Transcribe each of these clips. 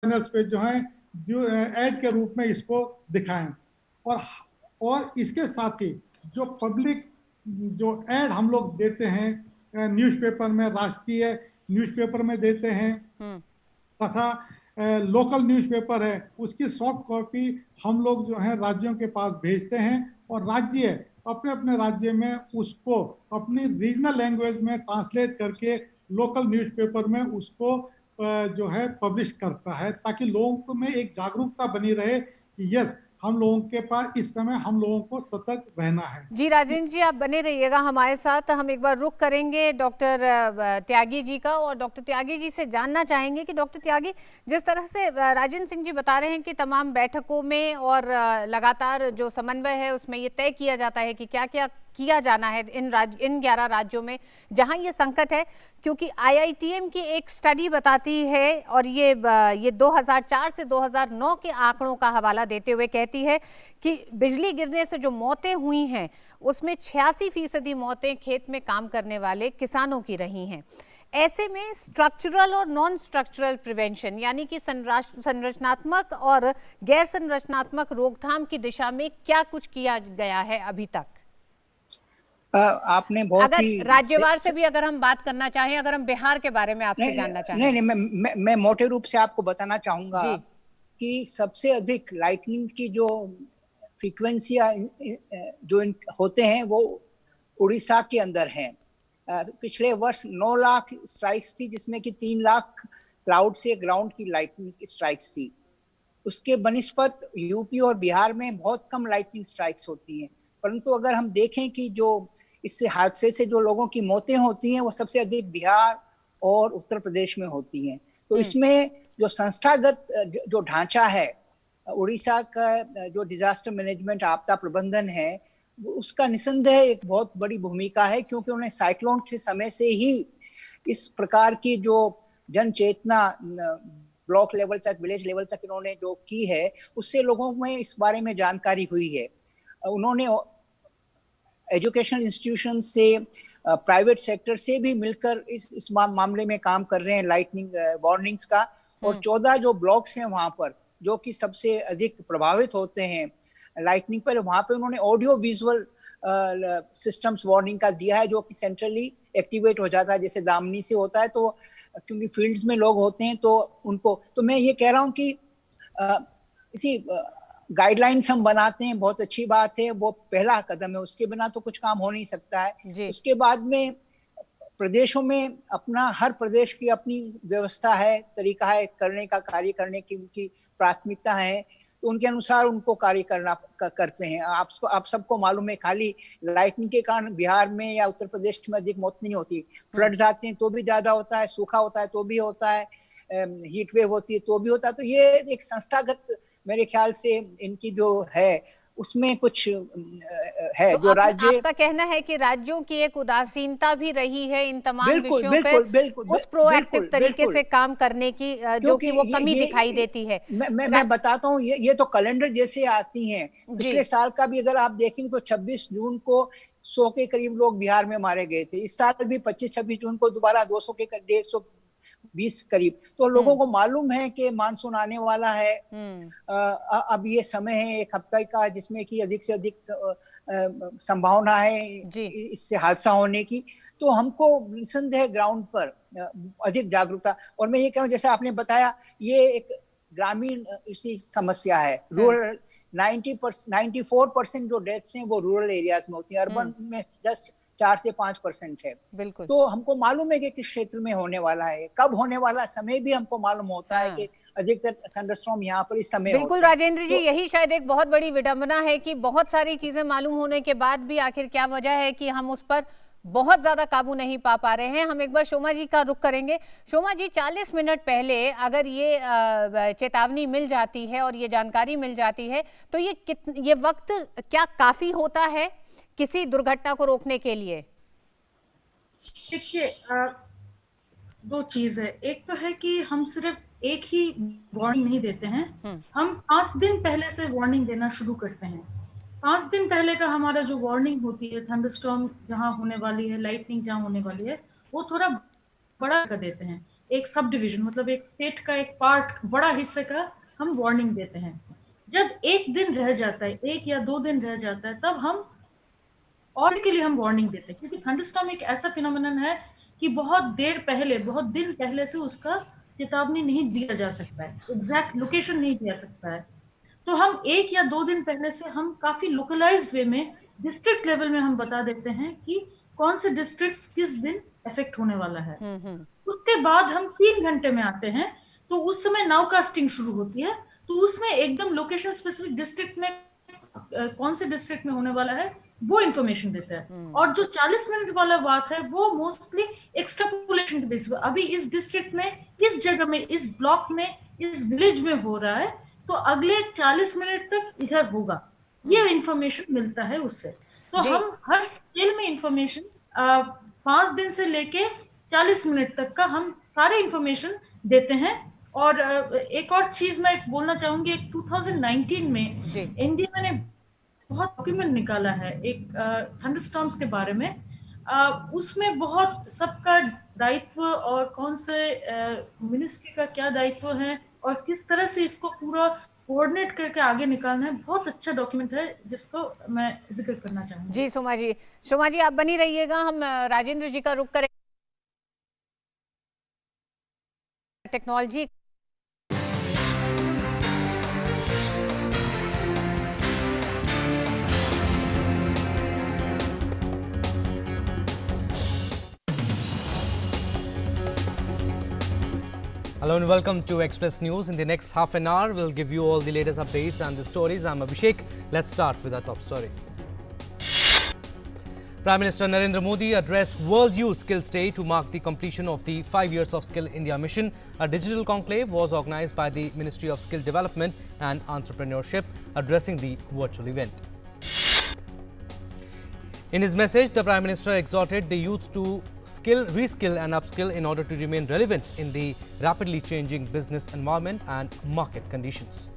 Channels पे जो है ऐड के रूप में इसको दिखाएं। और इसके साथ ही जो पब्लिक जो ऐड हम लोग देते हैं न्यूज़पेपर में, राष्ट्रीय न्यूज़पेपर में देते हैं तथा लोकल न्यूज़पेपर है, उसकी सॉफ्ट कॉपी हम लोग जो है राज्यों के पास भेजते हैं और राज्य अपने अपने राज्य में उसको अपनी रीजनल लैंग्वेज में ट्रांसलेट करके लोकल न्यूज़पेपर में उसको जो है पब्लिश करता है, ताकि लोगों में एक जागरूकता बनी रहे कि यस, हम लोगों के पास इस समय हम लोगों को सतर्क रहना है। जी राजेंद्र जी, आप बने रहिएगा हमारे साथ। हम एक बार रुक करेंगे डॉक्टर त्यागी जी का, और डॉक्टर त्यागी जी से जानना चाहेंगे कि डॉक्टर त्यागी, जिस तरह से राजेंद्र सिंह जी बता रहे हैं कि तमाम बैठकों में और लगातार जो समन्वय है उसमें ये तय किया जाता है कि क्या क्या किया जाना है इन 11 राज्यों में जहां ये संकट है, क्योंकि IITM की एक स्टडी बताती है, और ये 2004 से 2009 के आंकड़ों का हवाला देते हुए कहती है कि बिजली गिरने से जो मौतें हुई हैं उसमें 86% मौतें खेत में काम करने वाले किसानों की रही हैं। ऐसे में स्ट्रक्चरल और नॉन स्ट्रक्चरल प्रिवेंशन, यानी कि संरचनात्मक और गैर संरचनात्मक रोकथाम की दिशा में क्या कुछ किया गया है अभी तक? आपने बहुत अगर ही राज्यवार से भी अगर हम बात करना चाहें, अगर हम बिहार के बारे में आपसे जानना चाहें। नहीं, मैं मोटे रूप से आपको बताना चाहूंगा कि सबसे अधिक लाइटनिंग की जो फ्रीक्वेंसी जो होते हैं वो उड़ीसा के अंदर हैं। पिछले वर्ष 9 लाख स्ट्राइक्स थी, जिसमें कि 3 लाख क्लाउड से ग्राउंड की लाइटनिंग स्ट्राइक्स थी। उसके बनिस्पत यूपी और बिहार में बहुत कम लाइटनिंग स्ट्राइक्स होती हैं। परंतु अगर हम देखें कि जो इस हादसे से जो लोगों की मौतें होती हैं वो सबसे अधिक बिहार और उत्तर प्रदेश में होती हैं। तो इसमें जो संस्थागत जो ढांचा है, उड़ीसा का जो डिजास्टर मैनेजमेंट आपदा प्रबंधन है, उसका निसंदेह एक बहुत बड़ी भूमिका है, क्योंकि उन्हें साइक्लोन के समय से ही इस प्रकार की जो जन चेतना ब्लॉक लेवल तक, विलेज लेवल तक इन्होंने जो की है, उससे लोगों में इस बारे में जानकारी हुई है। उन्होंने एजुकेशनल इंस्टीट्यूशन से, प्राइवेट सेक्टर से भी मिलकर इस मामले में काम कर रहे हैं, लाइटनिंग वार्निंग्स का। और 14 जो ब्लॉक्स हैं वहां पर, जो कि सबसे अधिक प्रभावित होते हैं लाइटनिंग पर, वहां पे उन्होंने ऑडियो विजुअल सिस्टम्स वार्निंग का दिया है, जो कि सेंट्रली एक्टिवेट हो जाता है, जैसे दामनी से होता है। तो क्योंकि फील्ड्स में लोग होते हैं तो उनको, तो मैं ये कह रहा हूँ कि इसी गाइडलाइंस हम बनाते हैं, बहुत अच्छी बात है, वो पहला कदम है, उसके बिना तो कुछ काम हो नहीं सकता है। उसके बाद में प्रदेशों में अपना, हर प्रदेश की अपनी व्यवस्था है, तरीका है करने का, कार्य करने की उनकी प्राथमिकता है, तो उनके अनुसार उनको कार्य करते हैं। आप सबको मालूम है, खाली लाइटनिंग के कारण बिहार में या उत्तर प्रदेश में अधिक मौत नहीं होती। फ्लड्स आते हैं तो भी ज्यादा होता है, सूखा होता है तो भी होता है, हीट वेव होती है तो भी होता है। तो ये एक संस्थागत, मेरे ख्याल से इनकी जो है उसमें कुछ है, तो जो राज्य, आपका कहना है कि राज्यों की एक उदासीनता भी रही है इन तमाम विषयों पर उस प्रोएक्टिव तरीके से काम करने की, जो कि वो कमी दिखाई देती है। मैं बताता हूँ, ये तो कैलेंडर जैसे आती हैं। पिछले साल का भी अगर आप देखेंगे तो 26 जून को 100 के करीब लोग बिहार में मारे गए थे। इस साल भी 25-26 जून को दोबारा 200 के 120 करीब। तो लोगों को मालूम है कि मानसून आने वाला है। अब ये समय है एक हफ्ते का, जिसमें कि अधिक से अधिक संभावना है इससे हादसा होने की। तो हमको निसंदेह ग्राउंड पर अधिक जागरूकता, और मैं ये कह रहा हूँ, जैसे आपने बताया, ये एक ग्रामीण इसी समस्या है। रूरल 94% जो डेथ्स हैं वो रूरल एरियाज में होती है, अर्बन में जस्ट 4 से 5% है। बिल्कुल। तो हमको मालूम है कि किस क्षेत्र में होने वाला है, कब होने वाला, समय भी हमको मालूम होता है कि अधिकतर थंडरस्टॉर्म यहाँ पर इस समय बिल्कुल राजेंद्र जी, यही शायद एक बहुत बड़ी विडंबना है कि बहुत सारी चीजें मालूम होने के बाद भी आखिर क्या वजह है कि हम उस पर बहुत ज्यादा काबू नहीं पा रहे हैं। हम एक बार शोमा जी का रुख करेंगे। शोमा जी, 40 मिनट पहले अगर ये चेतावनी मिल जाती है और ये जानकारी मिल जाती है, तो ये वक्त क्या काफी होता है किसी दुर्घटना को रोकने के लिए? देखिए, 2 चीज है। एक तो है कि हम सिर्फ एक ही वार्निंग नहीं देते हैं, हम 5 दिन पहले से वार्निंग देना शुरू करते हैं। 5 दिन पहले का हमारा जो वार्निंग होती है, थंडरस्टॉर्म जहां होने वाली है, लाइटनिंग जहां होने वाली है, वो थोड़ा बड़ा कर देते हैं। एक सब डिवीजन, मतलब एक स्टेट का एक पार्ट, बड़ा हिस्से का हम वार्निंग देते हैं। जब एक दिन रह जाता है, 1 या 2 दिन रह जाता है, तब हम और के लिए हम वार्निंग देते हैं, क्योंकि थंडरस्टॉर्म एक ऐसा फिनोमेनन है कि बहुत देर पहले, बहुत दिन पहले से उसका चेतावनी नहीं दिया जा सकता है, एग्जैक्ट लोकेशन नहीं दिया सकता है। तो हम 1 या 2 दिन पहले से हम काफी लोकलाइज्ड वे में डिस्ट्रिक्ट लेवल में हम बता देते हैं कि कौन से डिस्ट्रिक्ट्स किस दिन इफेक्ट होने वाला है। उसके बाद हम 3 घंटे में आते हैं, तो उस समय नाउकास्टिंग शुरू होती है। तो उसमें एकदम लोकेशन स्पेसिफिक डिस्ट्रिक्ट में कौन से डिस्ट्रिक्ट में होने वाला है वो इंफॉर्मेशन देता है। और जो 40 मिनट वाला बात है वो मोस्टली एक्सट्रापोलेशन के बेसिस पे, अभी इस डिस्ट्रिक्ट में, इस जगह में, इस ब्लॉक में, इस विलेज में हो रहा है, तो अगले 40 मिनट तक इधर होगा, ये इंफॉर्मेशन मिलता है उससे। तो हम हर स्केल में इंफॉर्मेशन 5 दिन से लेके 40 मिनट तक का हम सारे इंफॉर्मेशन देते हैं। और एक और चीज मैं बोलना चाहूंगी, 2019 में इंडिया ने बहुत डॉक्यूमेंट निकाला है एक थंडरस्टॉर्म्स के बारे में। उसमें बहुत सबका दायित्व और कौन से मिनिस्ट्री का क्या दायित्व है और किस तरह से इसको पूरा कोऑर्डिनेट करके आगे निकालना है, बहुत अच्छा डॉक्यूमेंट है जिसको मैं जिक्र करना चाहूंगी। जी सोमा जी आप बनी रहिएगा, हम राजेंद्र जी का रुख करें। Technology Hello and welcome to Express News. In the next half an hour, we'll give you all the latest updates and the stories. I'm Abhishek. Let's start with our top story. Prime Minister Narendra Modi addressed World Youth Skills Day to mark the completion of the 5 years of Skill India mission. A digital conclave was organized by the Ministry of Skill Development and Entrepreneurship, addressing the virtual event. In his message, the Prime Minister exhorted the youth to skill, reskill and upskill in order to remain relevant in the rapidly changing business environment and market conditions.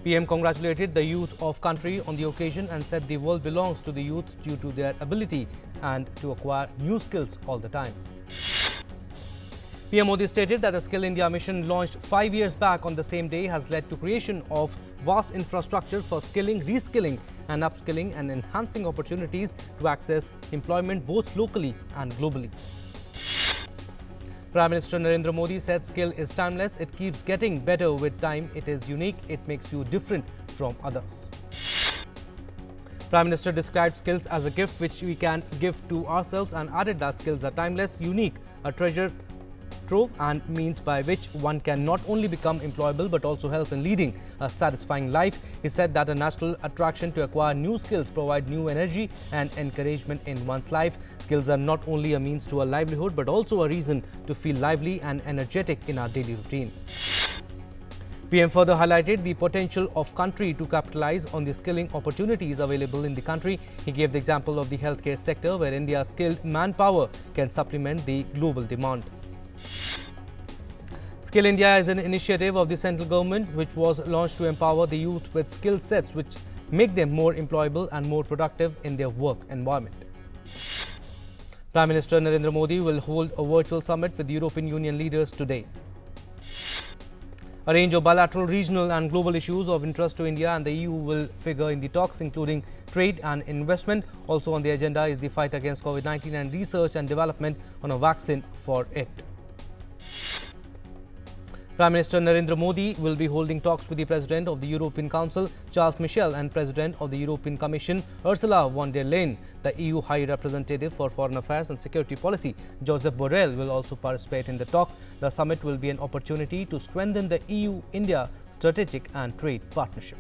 PM congratulated the youth of country on the occasion and said the world belongs to the youth due to their ability and to acquire new skills all the time. PM Modi stated that the Skill India mission launched 5 years back on the same day has led to creation of vast infrastructure for skilling, reskilling and upskilling and enhancing opportunities to access employment both locally and globally. Prime Minister Narendra Modi said skill is timeless, it keeps getting better with time, it is unique, it makes you different from others. Prime Minister described skills as a gift which we can give to ourselves and added that skills are timeless, unique, a treasure trove and means by which one can not only become employable but also help in leading a satisfying life. He said that a natural attraction to acquire new skills provide new energy and encouragement in one's life. Skills are not only a means to a livelihood but also a reason to feel lively and energetic in our daily routine. PM further highlighted the potential of country to capitalize on the skilling opportunities available in the country. He gave the example of the healthcare sector where India's skilled manpower can supplement the global demand. Skill India is an initiative of the central government which was launched to empower the youth with skill sets which make them more employable and more productive in their work environment. Prime Minister Narendra Modi will hold a virtual summit with European Union leaders today. A range of bilateral, regional and global issues of interest to India and the EU will figure in the talks, including trade and investment. Also on the agenda is the fight against COVID-19 and research and development on a vaccine for it. Prime Minister Narendra Modi will be holding talks with the President of the European Council, Charles Michel, and President of the European Commission, Ursula von der Leyen. The EU High Representative for Foreign Affairs and Security Policy, Joseph Borrell, will also participate in the talk. The summit will be an opportunity to strengthen the EU-India strategic and trade partnership.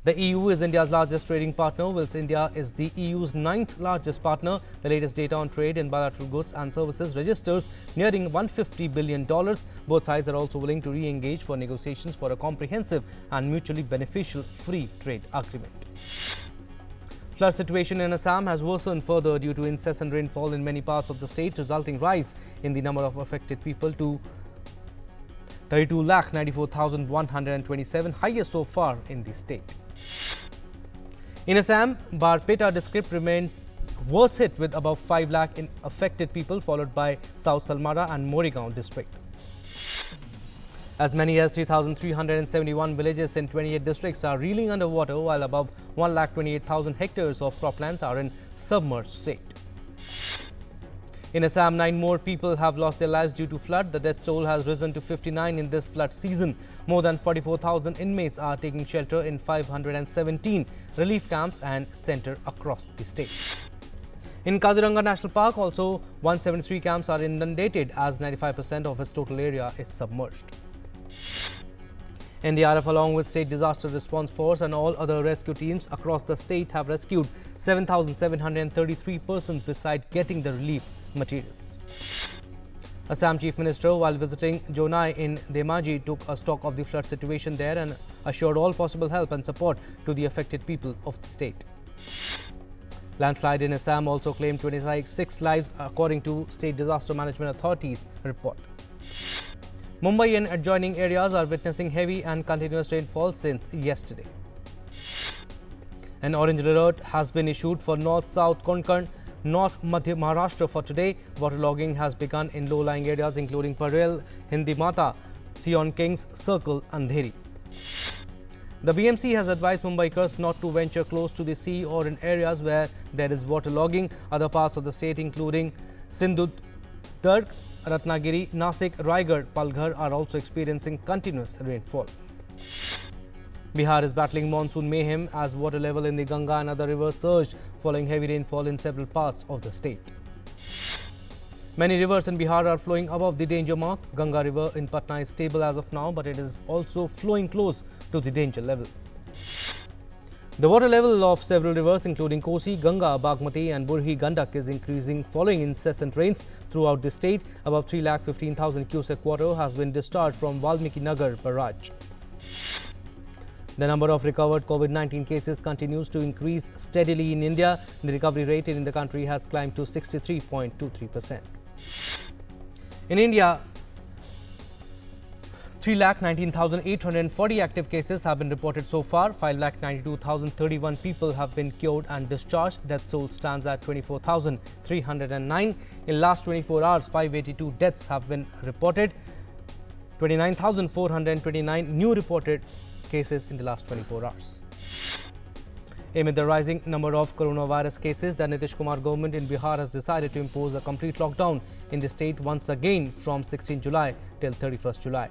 The EU is India's largest trading partner, whilst India is the EU's 9th largest partner. The latest data on trade in bilateral goods and services registers nearing $150 billion. Both sides are also willing to re-engage for negotiations for a comprehensive and mutually beneficial free trade agreement. Flood situation in Assam has worsened further due to incessant rainfall in many parts of the state, resulting rise in the number of affected people to 32,94,127, highest so far in the state. In Assam, Barpeta district remains worst hit with above 5 lakh in affected people, followed by South Salmara and Morigaon district. As many as 3,371 villages in 28 districts are reeling underwater, while above 1,28,000 hectares of croplands are in submerged state. In Assam, 9 more people have lost their lives due to flood. The death toll has risen to 59 in this flood season. More than 44,000 inmates are taking shelter in 517 relief camps and centers across the state. In Kaziranga National Park, also 173 camps are inundated as 95% of its total area is submerged. NDRF, along with State Disaster Response Force and all other rescue teams across the state, have rescued 7,733 persons besides getting the relief materials. Assam Chief Minister, while visiting Jonai in Dhemaji, took a stock of the flood situation there and assured all possible help and support to the affected people of the state. Landslide in Assam also claimed 26 lives according to State Disaster Management Authority's report. Mumbai and adjoining areas are witnessing heavy and continuous rainfall since yesterday. An orange alert has been issued for North-South Konkan, North Madhya Maharashtra for today. Waterlogging has begun in low-lying areas including Parel, Hindi Mata, Sion Kings Circle, and Andheri. The BMC has advised Mumbaikars not to venture close to the sea or in areas where there is waterlogging. Other parts of the state including Sindhudurg, Ratnagiri, Nasik, Raigad, Palghar are also experiencing continuous rainfall. Bihar is battling monsoon mayhem as water level in the Ganga and other rivers surged following heavy rainfall in several parts of the state. Many rivers in Bihar are flowing above the danger mark. Ganga River in Patna is stable as of now, but it is also flowing close to the danger level. The water level of several rivers including Kosi, Ganga, Bagmati and Burhi Gandak is increasing following incessant rains throughout the state. About 3,15,000 cubic water has been discharged from Valmiki Nagar barrage. The number of recovered COVID-19 cases continues to increase steadily in India. The recovery rate in the country has climbed to 63.23%. In India, 3,19,840 active cases have been reported so far. 5,92,031 people have been cured and discharged. Death toll stands at 24,309. In last 24 hours, 582 deaths have been reported. 29,429 new reported cases in the last 24 hours. Amid the rising number of coronavirus cases, the Nitish Kumar government in Bihar has decided to impose a complete lockdown in the state once again from 16 July till 31st July.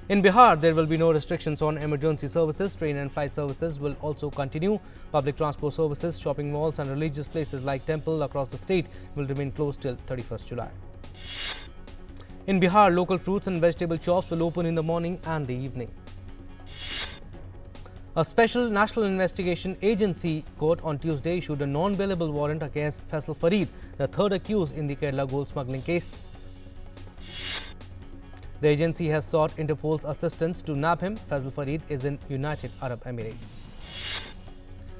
In Bihar, there will be no restrictions on emergency services. Train and flight services will also continue. Public transport services, shopping malls and religious places like temple across the state will remain closed till 31st July. In Bihar, local fruits and vegetable shops will open in the morning and the evening. A special National Investigation Agency court on Tuesday issued a non-bailable warrant against Faisal Farid, the third accused in the Kerala gold smuggling case. The agency has sought Interpol's assistance to nab him. Faisal Farid is in United Arab Emirates.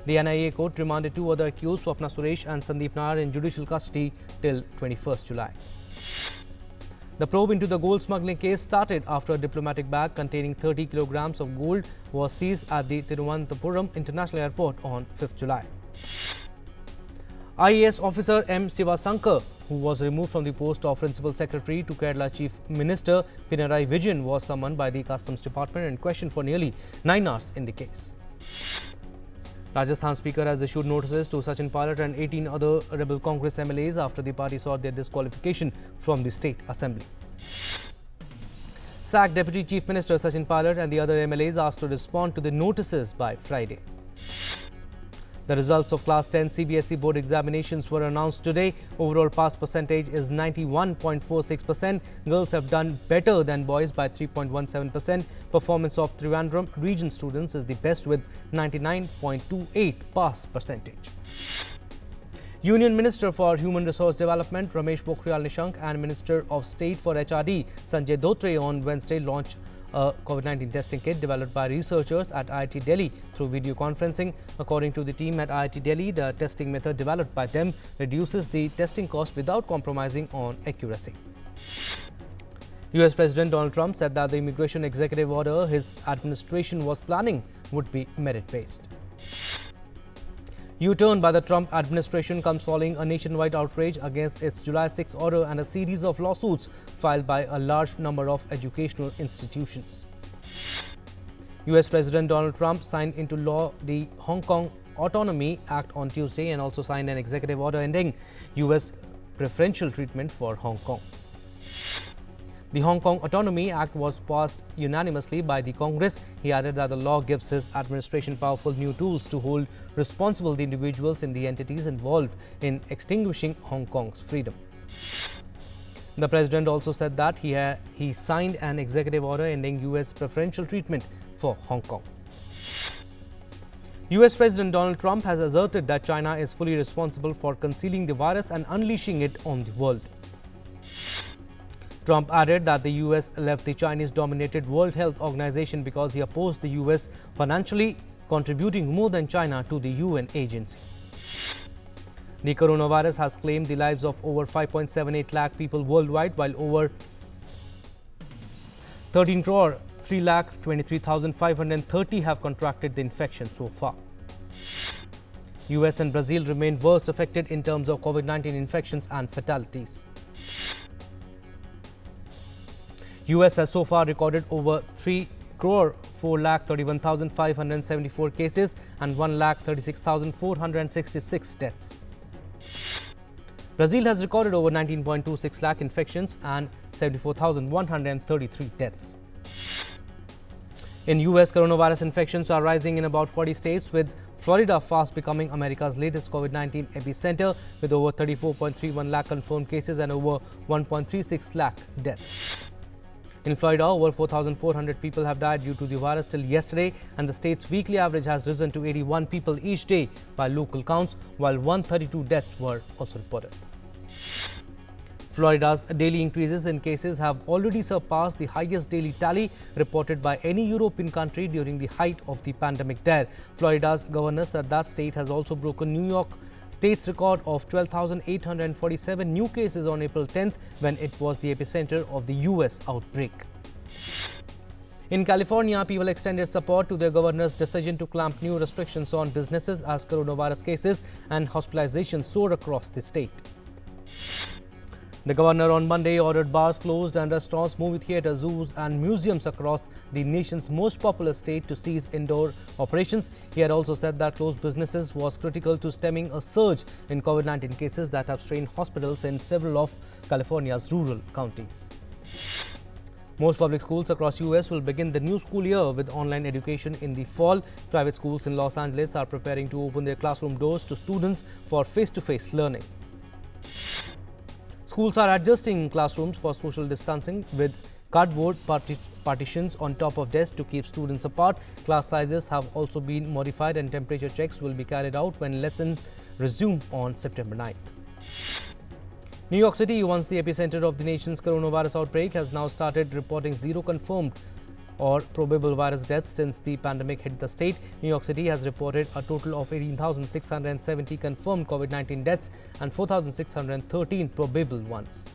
The NIA court remanded two other accused, Swapna Suresh and Sandeep Nair, in judicial custody till 21st July. The probe into the gold smuggling case started after a diplomatic bag containing 30 kilograms of gold was seized at the Thiruvananthapuram International Airport on 5th July. IAS officer M. Sivasankar, who was removed from the post of Principal Secretary to Kerala Chief Minister Pinarayi Vijayan, was summoned by the Customs Department and questioned for nearly 9 hours in the case. Rajasthan Speaker has issued notices to Sachin Pilot and 18 other rebel Congress MLAs after the party sought their disqualification from the State Assembly. SAC Deputy Chief Minister Sachin Pilot and the other MLAs asked to respond to the notices by Friday. The results of Class 10 CBSE board examinations were announced today. Overall pass percentage is 91.46%. Girls have done better than boys by 3.17%. Performance of Trivandrum region students is the best with 99.28 pass percentage. Union Minister for Human Resource Development Ramesh Pokhriyal Nishank and Minister of State for HRD Sanjay Dhotre on Wednesday launched a COVID-19 testing kit developed by researchers at IIT Delhi through video conferencing. According to the team at IIT Delhi, the testing method developed by them reduces the testing cost without compromising on accuracy. US President Donald Trump said that the immigration executive order his administration was planning would be merit-based. U-turn by the Trump administration comes following a nationwide outrage against its July 6 order and a series of lawsuits filed by a large number of educational institutions. US President Donald Trump signed into law the Hong Kong Autonomy Act on Tuesday and also signed an executive order ending US preferential treatment for Hong Kong. The Hong Kong Autonomy Act was passed unanimously by the Congress. He added that the law gives his administration powerful new tools to hold responsible the individuals in the entities involved in extinguishing Hong Kong's freedom. The president also said that he signed an executive order ending US preferential treatment for Hong Kong. US President Donald Trump has asserted that China is fully responsible for concealing the virus and unleashing it on the world. Trump added that the US left the Chinese-dominated World Health Organization because he opposed the US financially contributing more than China to the UN agency. The coronavirus has claimed the lives of over 5.78 lakh people worldwide, while over 13 crore 3,23,530 have contracted the infection so far. US and Brazil remain worst affected in terms of COVID-19 infections and fatalities. US has so far recorded over 3 crore 4,31,574 cases and 1,36,466 deaths. Brazil has recorded over 19.26 lakh infections and 74,133 deaths. In US, coronavirus infections are rising in about 40 states, with Florida fast becoming America's latest COVID-19 epicenter with over 34.31 lakh confirmed cases and over 1.36 lakh deaths. In Florida, over 4,400 people have died due to the virus till yesterday, and the state's weekly average has risen to 81 people each day by local counts, while 132 deaths were also reported. Florida's daily increases in cases have already surpassed the highest daily tally reported by any European country during the height of the pandemic there. Florida's governor said that state has also broken New York State's record of 12,847 new cases on April 10th, when it was the epicenter of the US outbreak. In California, people extended support to their governor's decision to clamp new restrictions on businesses as coronavirus cases and hospitalizations soar across the state. The governor on Monday ordered bars closed and restaurants, movie theaters, zoos and museums across the nation's most populous state to cease indoor operations. He had also said that closed businesses was critical to stemming a surge in COVID-19 cases that have strained hospitals in several of California's rural counties. Most public schools across US will begin the new school year with online education in the fall. Private schools in Los Angeles are preparing to open their classroom doors to students for face-to-face learning. Schools are adjusting classrooms for social distancing with cardboard partitions on top of desks to keep students apart. Class sizes have also been modified and temperature checks will be carried out when lessons resume on September 9th. New York City, once the epicenter of the nation's coronavirus outbreak, has now started reporting zero confirmed or probable virus deaths since the pandemic hit the state. New York City has reported a total of 18,670 confirmed COVID-19 deaths and 4,613 probable ones.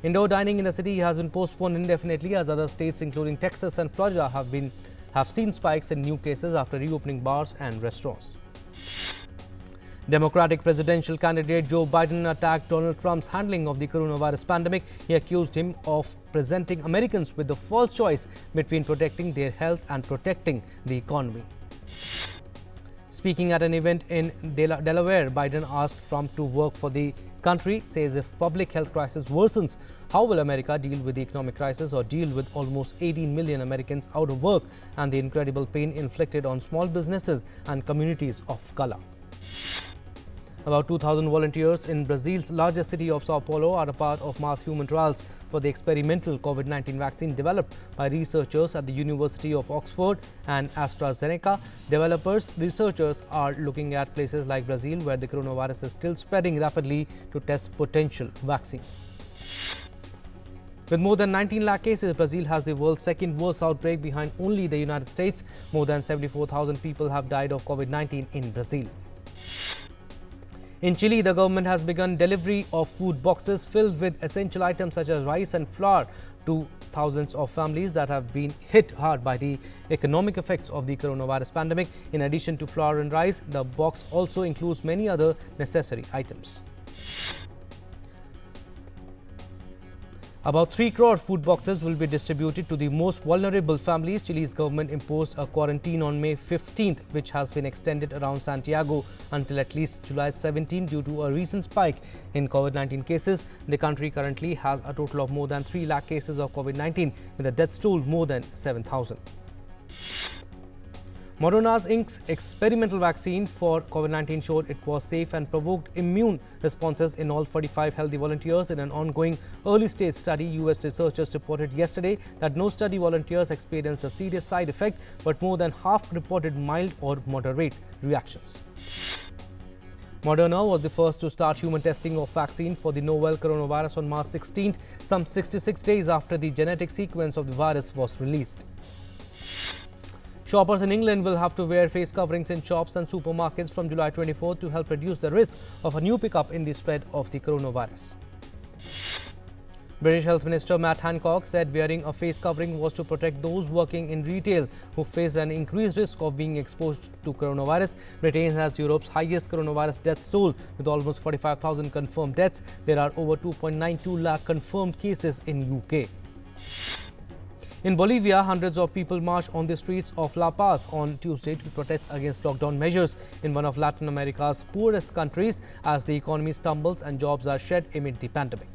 Indoor dining in the city has been postponed indefinitely as other states including Texas and Florida have seen spikes in new cases after reopening bars and restaurants. Democratic presidential candidate Joe Biden attacked Donald Trump's handling of the coronavirus pandemic. He accused him of presenting Americans with the false choice between protecting their health and protecting the economy. Speaking at an event in Delaware, Biden asked Trump to work for the country, says if public health crisis worsens, how will America deal with the economic crisis or deal with almost 18 million Americans out of work and the incredible pain inflicted on small businesses and communities of color. About 2,000 volunteers in Brazil's largest city of Sao Paulo are a part of mass human trials for the experimental COVID-19 vaccine developed by researchers at the University of Oxford and AstraZeneca. Researchers are looking at places like Brazil, where the coronavirus is still spreading rapidly, to test potential vaccines. With more than 19 lakh cases, Brazil has the world's second worst outbreak behind only the United States. More than 74,000 people have died of COVID-19 in Brazil. In Chile, the government has begun delivery of food boxes filled with essential items such as rice and flour to thousands of families that have been hit hard by the economic effects of the coronavirus pandemic. In addition to flour and rice, the box also includes many other necessary items. About 3 crore food boxes will be distributed to the most vulnerable families. Chile's government imposed a quarantine on May 15th, which has been extended around Santiago until at least July 17 due to a recent spike in COVID-19 cases. The country currently has a total of more than 3 lakh cases of COVID-19, with a death toll more than 7,000. Moderna Inc.'s experimental vaccine for COVID-19 showed it was safe and provoked immune responses in all 45 healthy volunteers in an ongoing early-stage study. US researchers reported yesterday that no study volunteers experienced a serious side effect, but more than half reported mild or moderate reactions. Moderna was the first to start human testing of vaccine for the novel coronavirus on March 16th, some 66 days after the genetic sequence of the virus was released. Shoppers in England will have to wear face coverings in shops and supermarkets from July 24 to help reduce the risk of a new pickup in the spread of the coronavirus. British Health Minister Matt Hancock said wearing a face covering was to protect those working in retail who face an increased risk of being exposed to coronavirus. Britain has Europe's highest coronavirus death toll with almost 45,000 confirmed deaths. There are over 2.92 lakh confirmed cases in UK. In Bolivia, hundreds of people marched on the streets of La Paz on Tuesday to protest against lockdown measures in one of Latin America's poorest countries as the economy stumbles and jobs are shed amid the pandemic.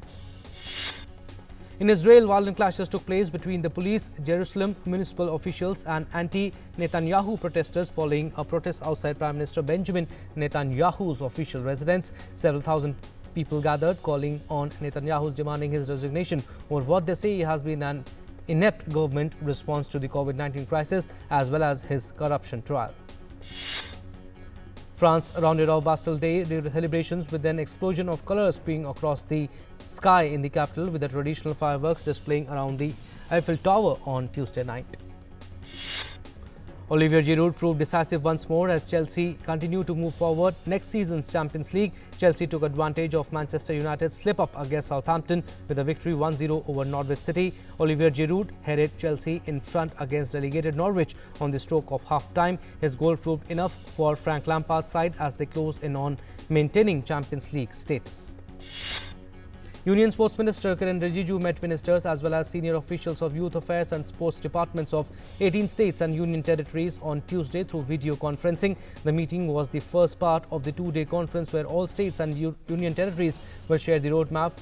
In Israel, violent clashes took place between the police, Jerusalem municipal officials and anti-Netanyahu protesters following a protest outside Prime Minister Benjamin Netanyahu's official residence. Several thousand people gathered, calling on Netanyahu's demanding his resignation over what they say has been an inept government response to the COVID-19 crisis as well as his corruption trial. France rounded off Bastille Day celebrations with an explosion of colours spraying across the sky in the capital, with the traditional fireworks displaying around the Eiffel Tower on Tuesday night. Olivier Giroud proved decisive once more as Chelsea continue to move forward next season's Champions League. Chelsea took advantage of Manchester United's slip-up against Southampton with a victory 1-0 over Norwich City. Olivier Giroud headed Chelsea in front against relegated Norwich on the stroke of half-time. His goal proved enough for Frank Lampard's side as they close in on maintaining Champions League status. Union Sports Minister Kiren Rijiju met ministers as well as senior officials of youth affairs and sports departments of 18 states and union territories on Tuesday through video conferencing. The meeting was the first part of the two-day conference where all states and union territories will share the roadmap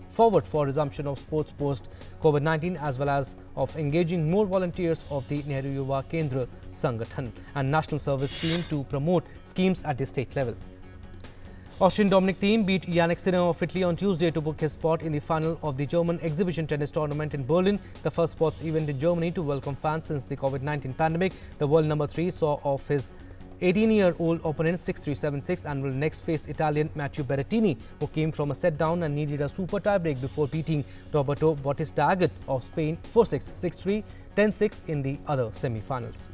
forward for resumption of sports post-COVID-19 as well as of engaging more volunteers of the Nehru Yuva Kendra Sangathan and National Service Scheme to promote schemes at the state level. Austrian Dominic Thiem beat Jannik Sinner of Italy on Tuesday to book his spot in the final of the German exhibition tennis tournament in Berlin, the first sports event in Germany to welcome fans since the COVID-19 pandemic. The world number 3 saw off his 18-year-old opponent 6-3, 7-6 and will next face Italian Matteo Berrettini, who came from a set down and needed a super tiebreak before beating Roberto Bautista Agut of Spain 4-6, 6-3, 10-6 in the other semi-finals.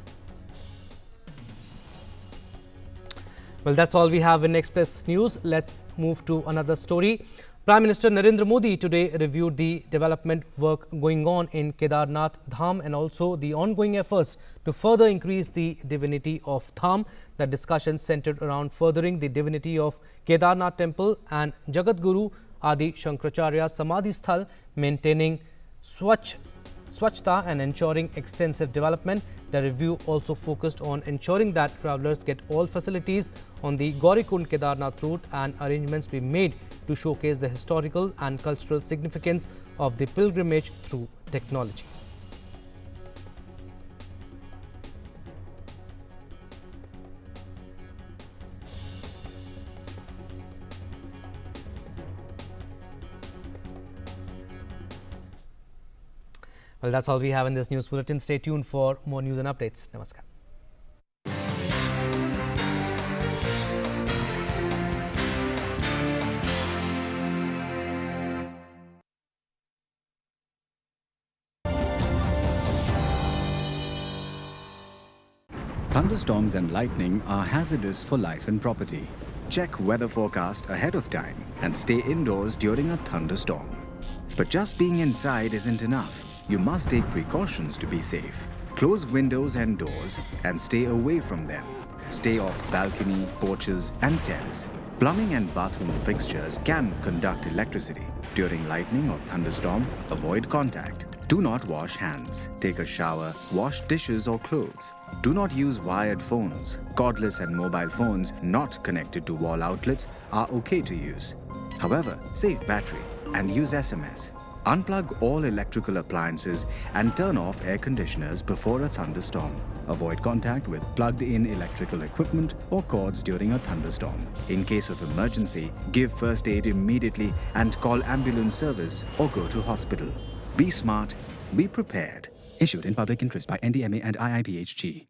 Well, that's all we have in Express News. Let's move to another story. Prime Minister Narendra Modi today reviewed the development work going on in Kedarnath Dham and also the ongoing efforts to further increase the divinity of Dham. The discussion centered around furthering the divinity of Kedarnath Temple and Jagat Guru Adi Shankaracharya Samadhi Sthal, maintaining Swachhta and ensuring extensive development. The review also focused on ensuring that travelers get all facilities on the Gaurikund Kedarnath route and arrangements be made to showcase the historical and cultural significance of the pilgrimage through technology. Well, that's all we have in this news bulletin. Stay tuned for more news and updates. Namaskar. Thunderstorms and lightning are hazardous for life and property. Check weather forecast ahead of time and stay indoors during a thunderstorm. But just being inside isn't enough. You must take precautions to be safe. Close windows and doors and stay away from them. Stay off balcony, porches and terrace. Plumbing and bathroom fixtures can conduct electricity. During lightning or thunderstorm, avoid contact. Do not wash hands. Take a shower. Wash dishes or clothes. Do not use wired phones. Cordless and mobile phones not connected to wall outlets are okay to use. However, save battery and use SMS. Unplug all electrical appliances and turn off air conditioners before a thunderstorm. Avoid contact with plugged-in electrical equipment or cords during a thunderstorm. In case of emergency, give first aid immediately and call ambulance service or go to hospital. Be smart, be prepared. Issued in public interest by NDMA and IIPHG.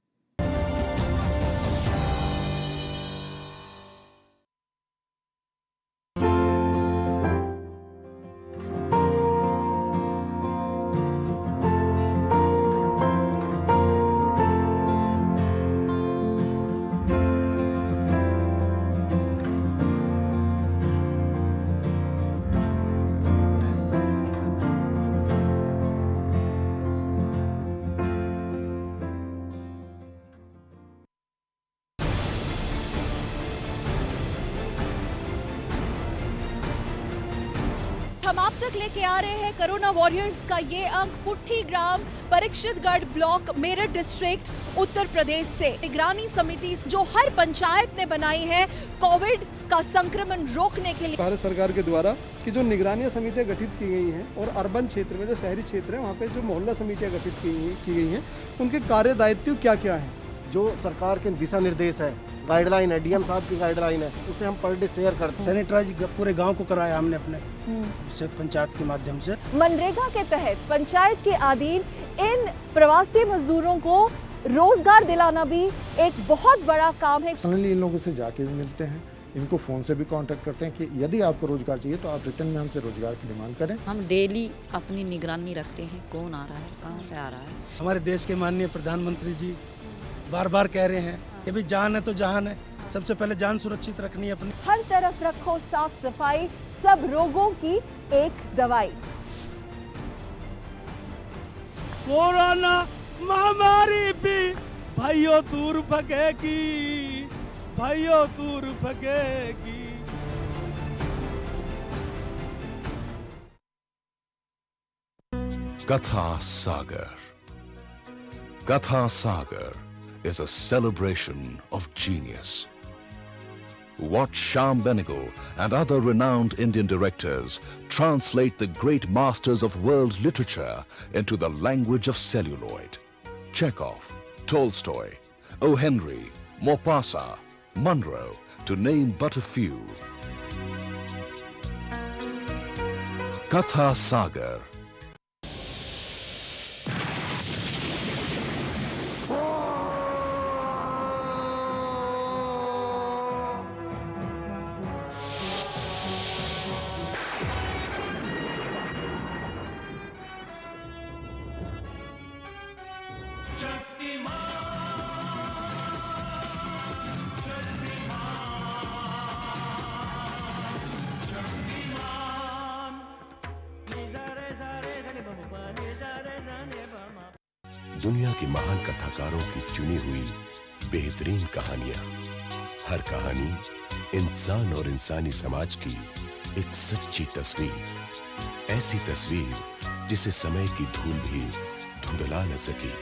हम आप तक लेके आ रहे हैं corona warriors का ये अंक पुट्ठी ग्राम Parikshitgarh block Meerut district Uttar Pradesh से। निगरानी समिति जो हर पंचायत ने बनाई है कोविड का संक्रमण रोकने के लिए। भारत सरकार के द्वारा कि जो निगरानी समितियां गठित की गई हैं और अर्बन क्षेत्र में जो शहरी क्षेत्र है वहाँ पे जो मोहल्ला समितियां गठित की गई हैं उनके कार्य दायित्व क्या क्या हैं। जो सरकार के दिशा निर्देश है, गाइडलाइन है, डीएम साहब की गाइडलाइन है, उसे हम पर डे शेयर करते हैं। सैनिटाइज पूरे गांव को कराया हमने अपने से पंचायत के माध्यम से। मनरेगा के तहत पंचायत के अधीन इन प्रवासी मजदूरों को रोजगार दिलाना भी एक बहुत बड़ा काम है। पर्सनली इन लोगों से जाके भी मिलते हैं, इनको फ़ोन से भी कांटेक्ट करते हैं कि यदि आपको रोजगार चाहिए तो आप रिटर्न में हमसे रोजगार की डिमांड करें। हम डेली अपनी निगरानी रखते हैं, कौन आ रहा है, कहाँ से आ रहा है। हमारे देश के माननीय प्रधानमंत्री जी बार बार कह रहे हैं कि भाई जान है तो जहान है, सबसे पहले जान सुरक्षित रखनी है अपनी। हर तरफ रखो साफ सफाई, सब रोगों की एक दवाई। कोरोना महामारी भी भाइयों दूर भगेगी, भाइयों दूर भगेगी। Katha Sagar. Katha Sagar is a celebration of genius. Watch Shyam Benegal and other renowned Indian directors translate the great masters of world literature into the language of celluloid. Chekhov, Tolstoy, O. Henry, Maupassant, Munro, to name but a few. Katha Sagar. दुनिया के महान कथाकारों की चुनी हुई बेहतरीन कहानियां, हर कहानी इंसान और इंसानी समाज की एक सच्ची तस्वीर, ऐसी तस्वीर जिसे समय की धूल भी धुंधला न सकी।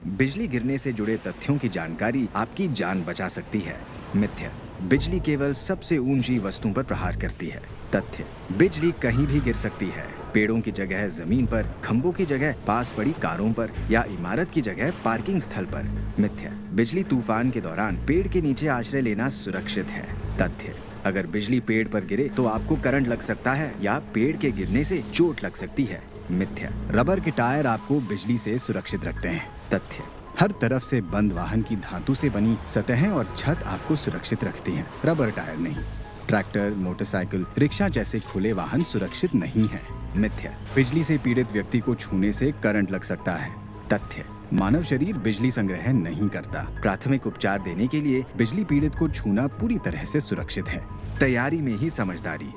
बिजली गिरने से जुड़े तथ्यों की जानकारी आपकी जान बचा सकती है। मिथ्या, बिजली केवल सबसे ऊंची वस्तुओं पर प्रहार करती है। तथ्य, बिजली कहीं भी गिर सकती है। पेड़ों की जगह जमीन पर, खंभों की जगह पास पड़ी कारों पर या इमारत की जगह पार्किंग स्थल पर। मिथ्या, बिजली तूफान के दौरान पेड़ के नीचे आश्रय लेना सुरक्षित है। तथ्य, अगर बिजली पेड़ पर गिरे तो आपको करंट लग सकता है या पेड़ के गिरने से चोट लग सकती है। मिथ्या, रबर के टायर आपको बिजली से सुरक्षित रखते हैं। तथ्य, हर तरफ से बंद वाहन की धातु से बनी सतहें और छत आपको सुरक्षित रखती हैं, रबर टायर नहीं। ट्रैक्टर, मोटरसाइकिल, रिक्शा जैसे खुले वाहन सुरक्षित नहीं हैं। मिथ्या, बिजली से पीड़ित व्यक्ति को छूने से करंट लग सकता है। तथ्य, मानव शरीर बिजली संग्रह नहीं करता। प्राथमिक उपचार देने के लिए बिजली पीड़ित को छूना पूरी तरह से सुरक्षित है। तैयारी में ही समझदारी।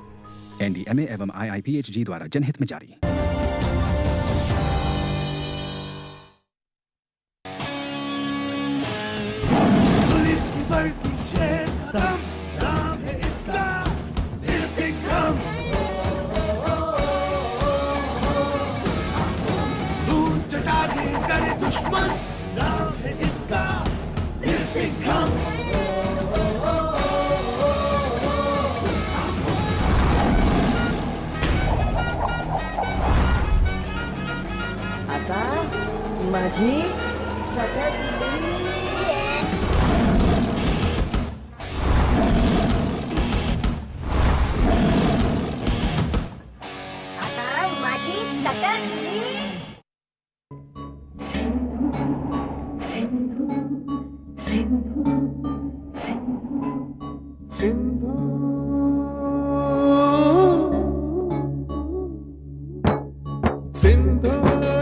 NDMA एवं IIPHG द्वारा जनहित में जारी। पुलिस की बढ़ती शेर दम, नाम है इसका दिल से कम। दूर चटा दे डरे दुश्मन, नाम है इसका दिल से कम। आता माझी सतत सिंधु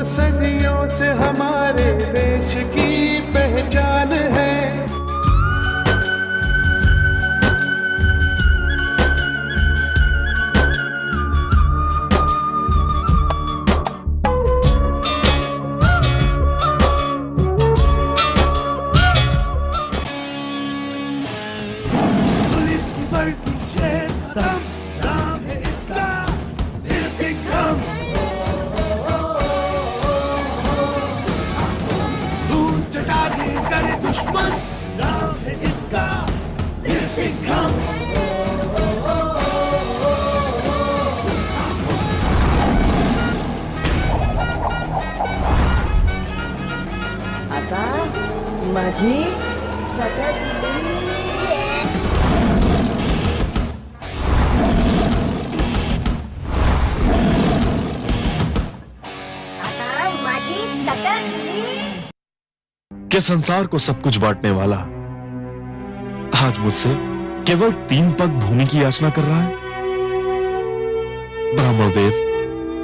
सदियों से हमारे देश की पहचान है। पुलिस की बढ़ती शेर दम, नाम है इसका दिल से कम। दूर चटा दे डरे दुश्मन, नाम है इसका दिल से कम। आता माझी सतत क्या संसार को सब कुछ बांटने वाला आज मुझसे केवल 3 पग भूमि की याचना कर रहा है? ब्रह्मदेव,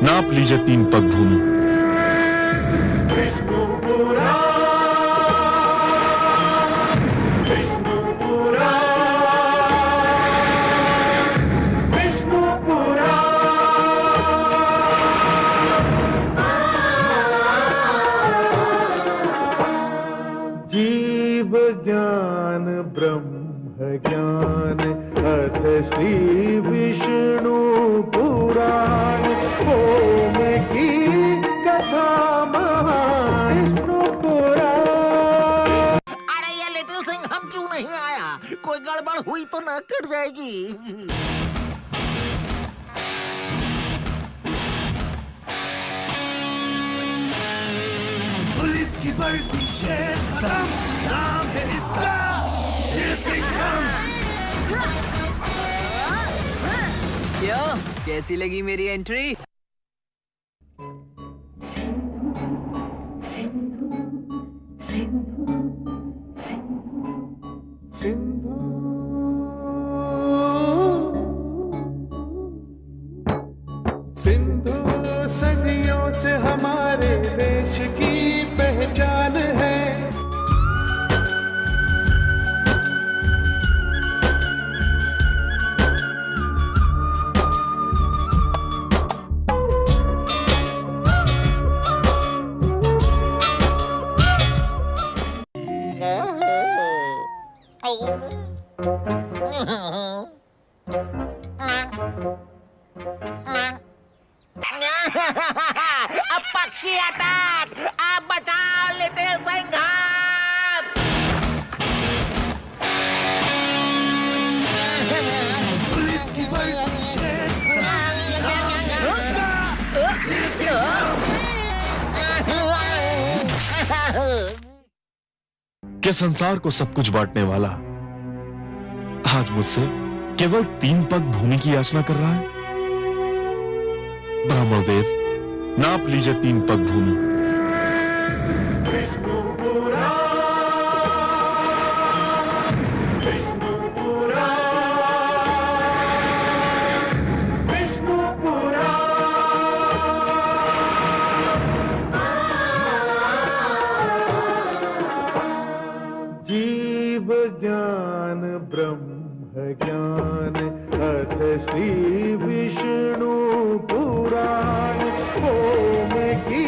नाप लीजिए 3 पग भूमि। जीव ज्ञान ब्रह्म ज्ञान अथ श्री विष्णु पुराण, ओम की कथा महाविष्णु पुराण। अरे ये लिटिल सिंह हम क्यों नहीं आया? कोई गड़बड़ हुई तो न कट जाएगी। पुलिस की बढ़ती शेर दम, नाम है इसका दिल से कम। क्यों, कैसी लगी मेरी एंट्री? सिंधु सदियों से हमारे देश की पहचान है। अब पक्षी अटैक, अब बचाओ लिटिल सिंह। पुलिस की बढ़ती शेर दिल से क्या संसार को सब कुछ बांटने वाला आज मुझसे केवल 3 पग भूमि की याचना कर रहा है? ब्रह्मदेव, नाप लीजिए 3 पग भूमि। ज्ञान अथ श्री विष्णु पुराण ओम की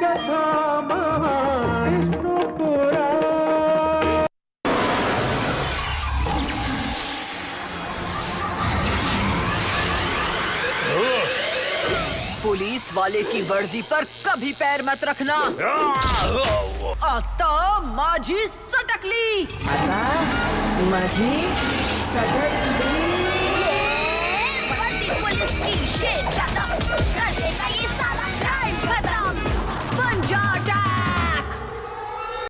कथा महाविष्णु पुराण। पुलिस वाले की वर्दी पर कभी पैर मत रखना। आता माझी सटकली। आता माझी सटकली। पुलिस की शेर